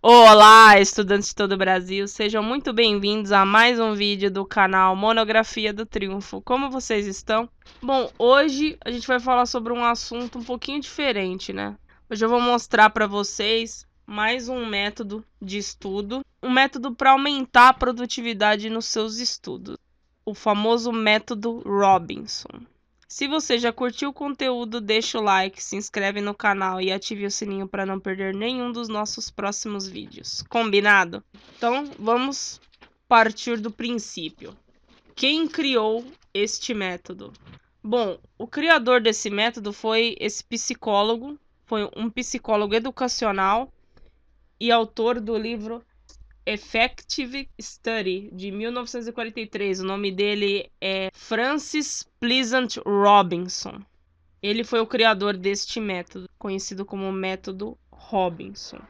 Olá, estudantes de todo o Brasil, sejam muito bem-vindos a mais um vídeo do canal Monografia do Triunfo. Como vocês estão? Bom, hoje a gente vai falar sobre um assunto um pouquinho diferente, né? Hoje eu vou mostrar para vocês mais um método de estudo, um método para aumentar a produtividade nos seus estudos, o famoso método Robinson. Se você já curtiu o conteúdo, deixa o like, se inscreve no canal e ative o sininho para não perder nenhum dos nossos próximos vídeos. Combinado? Então, vamos partir do princípio. Quem criou este método? Bom, o criador desse método foi esse psicólogo, foi um psicólogo educacional e autor do livro Effective Study, de 1943. O nome dele é Francis Pleasant Robinson. Ele foi o criador deste método, conhecido como método Robinson.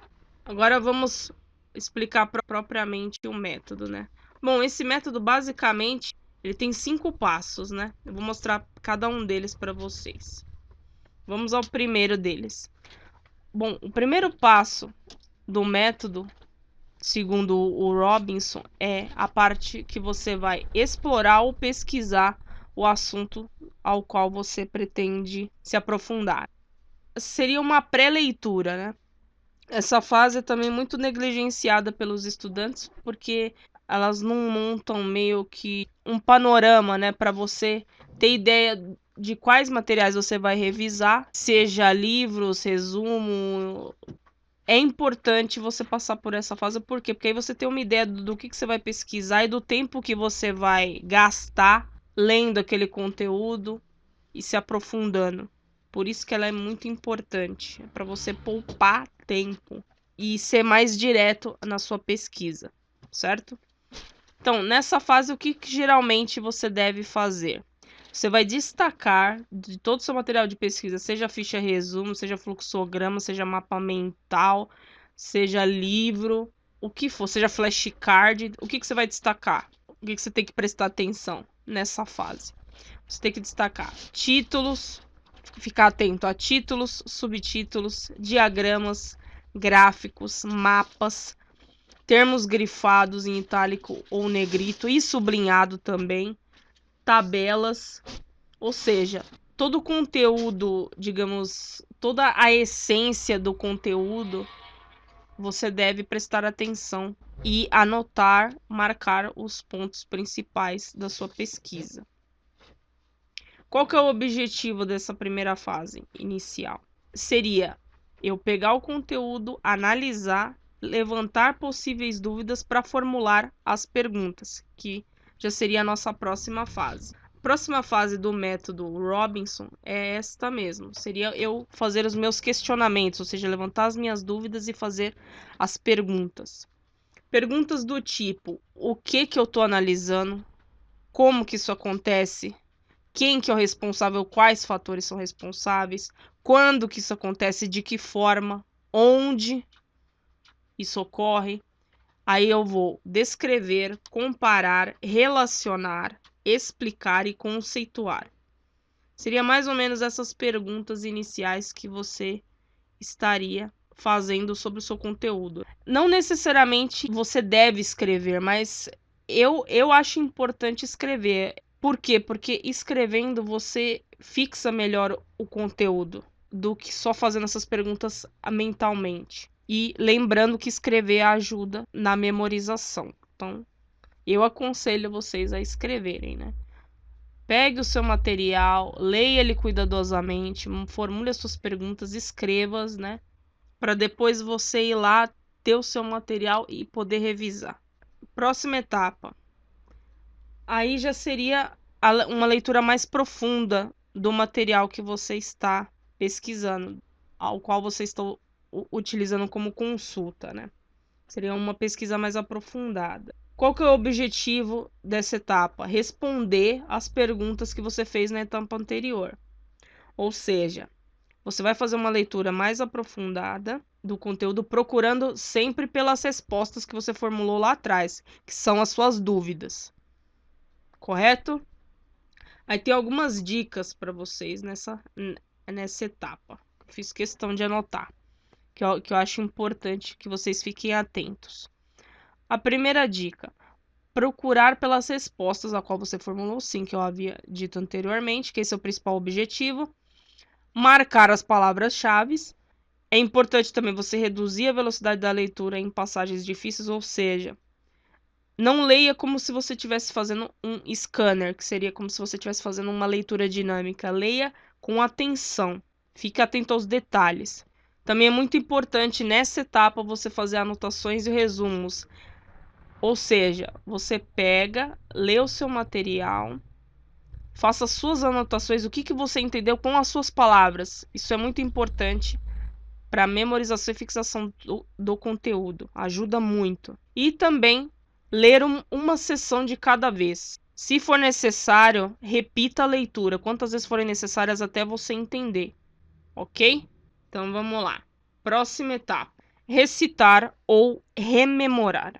Agora vamos explicar propriamente o método, né? Bom, esse método basicamente ele tem 5 passos, né? Eu vou mostrar cada um deles para vocês. Vamos ao primeiro deles. Bom, o primeiro passo do método, segundo o Robinson, é a parte que você vai explorar ou pesquisar o assunto ao qual você pretende se aprofundar. Seria uma pré-leitura, né? Essa fase é também muito negligenciada pelos estudantes, porque elas não montam meio que um panorama, né, para você ter ideia de quais materiais você vai revisar, seja livros, resumo. É importante você passar por essa fase, por quê? Porque aí você tem uma ideia do que você vai pesquisar e do tempo que você vai gastar lendo aquele conteúdo e se aprofundando. Por isso que ela é muito importante, para você poupar tempo e ser mais direto na sua pesquisa, certo? Então, nessa fase, o que geralmente você deve fazer? Você vai destacar de todo o seu material de pesquisa, seja ficha resumo, seja fluxograma, seja mapa mental, seja livro, o que for, seja flashcard, o que você vai destacar? O que você tem que prestar atenção nessa fase? Você tem que destacar títulos, ficar atento a títulos, subtítulos, diagramas, gráficos, mapas, termos grifados em itálico ou negrito e sublinhado também, tabelas, ou seja, todo o conteúdo, digamos, toda a essência do conteúdo, você deve prestar atenção e anotar, marcar os pontos principais da sua pesquisa. Qual que é o objetivo dessa primeira fase inicial? Seria eu pegar o conteúdo, analisar, levantar possíveis dúvidas para formular as perguntas, que já seria a nossa próxima fase. A próxima fase do método Robinson é esta mesmo, seria eu fazer os meus questionamentos, ou seja, levantar as minhas dúvidas e fazer as perguntas. Perguntas do tipo, o que eu estou analisando? Como que isso acontece? Quem que é o responsável, quais fatores são responsáveis, quando que isso acontece, de que forma, onde isso ocorre. Aí eu vou descrever, comparar, relacionar, explicar e conceituar. Seria mais ou menos essas perguntas iniciais que você estaria fazendo sobre o seu conteúdo. Não necessariamente você deve escrever, mas eu acho importante escrever. Por quê? Porque escrevendo você fixa melhor o conteúdo do que só fazendo essas perguntas mentalmente. E lembrando que escrever ajuda na memorização. Então, eu aconselho vocês a escreverem, né? Pegue o seu material, leia ele cuidadosamente, formule as suas perguntas, escreva-as, né? Para depois você ir lá, ter o seu material e poder revisar. Próxima etapa. Aí já seria uma leitura mais profunda do material que você está pesquisando, ao qual você está utilizando como consulta, né? Seria uma pesquisa mais aprofundada. Qual que é o objetivo dessa etapa? Responder às perguntas que você fez na etapa anterior. Ou seja, você vai fazer uma leitura mais aprofundada do conteúdo, procurando sempre pelas respostas que você formulou lá atrás, que são as suas dúvidas. Correto? Aí tem algumas dicas para vocês nessa etapa. Fiz questão de anotar. que eu acho importante que vocês fiquem atentos. A primeira dica: procurar pelas respostas a qual você formulou sim, que eu havia dito anteriormente, que esse é o principal objetivo. Marcar as palavras-chave. É importante também você reduzir a velocidade da leitura em passagens difíceis, ou seja, não leia como se você estivesse fazendo um scanner, que seria como se você estivesse fazendo uma leitura dinâmica. Leia com atenção. Fique atento aos detalhes. Também é muito importante nessa etapa você fazer anotações e resumos. Ou seja, você pega, lê o seu material, faça suas anotações, o que você entendeu com as suas palavras. Isso é muito importante para memorização e fixação do conteúdo. Ajuda muito. E também ler uma sessão de cada vez. Se for necessário, repita a leitura quantas vezes forem necessárias até você entender. Ok? Então vamos lá. Próxima etapa: recitar ou rememorar.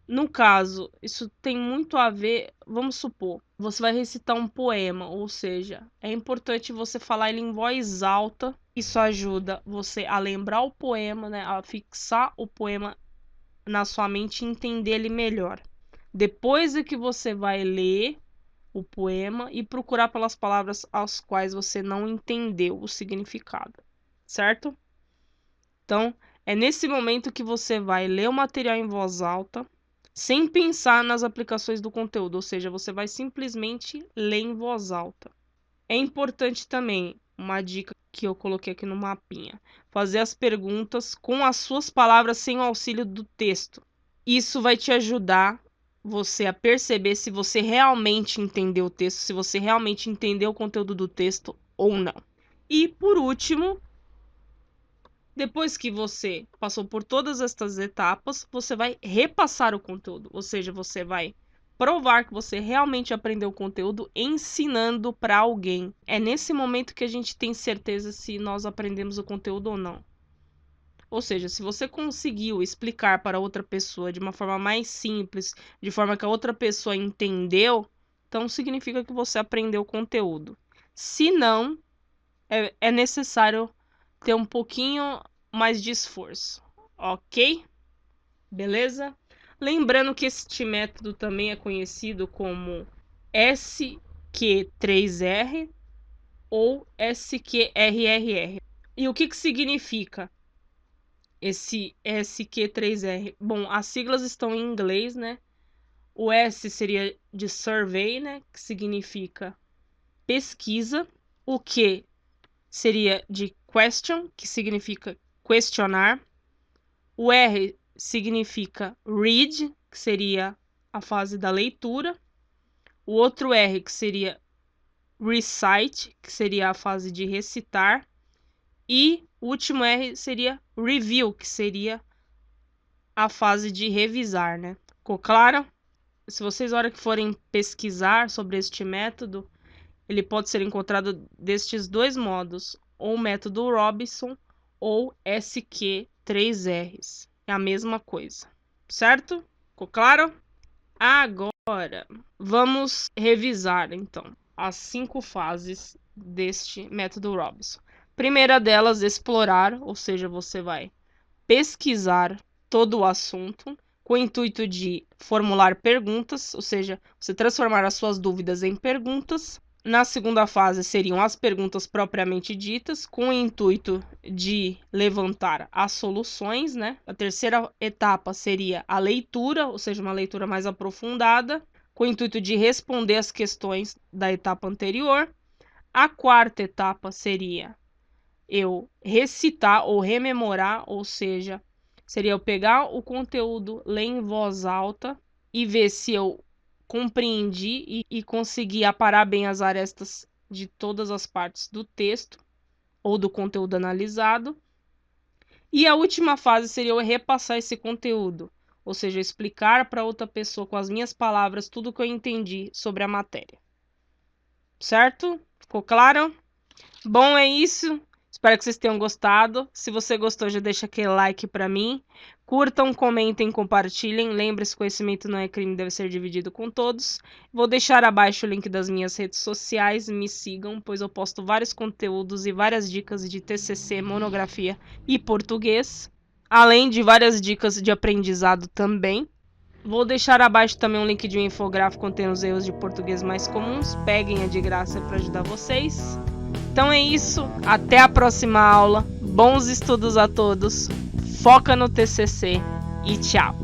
No caso, isso tem muito a ver, vamos supor, você vai recitar um poema, ou seja, é importante você falar ele em voz alta. Isso ajuda você a lembrar o poema, né, a fixar o poema na sua mente e entender ele melhor. Depois é que você vai ler o poema e procurar pelas palavras as quais você não entendeu o significado, certo? Então, é nesse momento que você vai ler o material em voz alta, sem pensar nas aplicações do conteúdo, ou seja, você vai simplesmente ler em voz alta. É importante também, uma dica que eu coloquei aqui no mapinha, fazer as perguntas com as suas palavras sem o auxílio do texto. Isso vai te ajudar você a perceber se você realmente entendeu o texto, se você realmente entendeu o conteúdo do texto ou não. E por último, depois que você passou por todas estas etapas, você vai repassar o conteúdo, ou seja, você vai provar que você realmente aprendeu o conteúdo ensinando para alguém. É nesse momento que a gente tem certeza se nós aprendemos o conteúdo ou não. Ou seja, se você conseguiu explicar para outra pessoa de uma forma mais simples, de forma que a outra pessoa entendeu, então significa que você aprendeu o conteúdo. Se não, é necessário ter um pouquinho mais de esforço, ok? Beleza? Lembrando que este método também é conhecido como SQ3R ou SQRRR. E o que significa esse SQ3R? Bom, as siglas estão em inglês, né? O S seria de survey, né? Que significa pesquisa. O Q seria de question, que significa questionar. O R significa read, que seria a fase da leitura. O outro R, que seria recite, que seria a fase de recitar. E o último R seria review, que seria a fase de revisar, né? Ficou claro? Se vocês, na hora que forem pesquisar sobre este método, ele pode ser encontrado destes dois modos, ou o método Robinson ou SQ3Rs. É a mesma coisa, certo? Ficou claro? Agora, vamos revisar, então, as 5 fases deste método Robinson. Primeira delas, explorar, ou seja, você vai pesquisar todo o assunto com o intuito de formular perguntas, ou seja, você transformar as suas dúvidas em perguntas. Na segunda fase seriam as perguntas propriamente ditas, com o intuito de levantar as soluções, né? A terceira etapa seria a leitura, ou seja, uma leitura mais aprofundada, com o intuito de responder as questões da etapa anterior. A quarta etapa seria eu recitar ou rememorar, ou seja, seria eu pegar o conteúdo, ler em voz alta e ver se eu compreendi e consegui aparar bem as arestas de todas as partes do texto ou do conteúdo analisado. E a última fase seria eu repassar esse conteúdo, ou seja, explicar para outra pessoa com as minhas palavras tudo que eu entendi sobre a matéria. Certo? Ficou claro? Bom, é isso. Espero que vocês tenham gostado. Se você gostou, já deixa aquele like pra mim. Curtam, comentem, compartilhem. Lembre-se, conhecimento não é crime, deve ser dividido com todos. Vou deixar abaixo o link das minhas redes sociais. Me sigam, pois eu posto vários conteúdos e várias dicas de TCC, monografia e português. Além de várias dicas de aprendizado também. Vou deixar abaixo também um link de um infográfico contendo os erros de português mais comuns. Peguem, é de graça para ajudar vocês. Então é isso, até a próxima aula. Bons estudos a todos. Foca no TCC e tchau!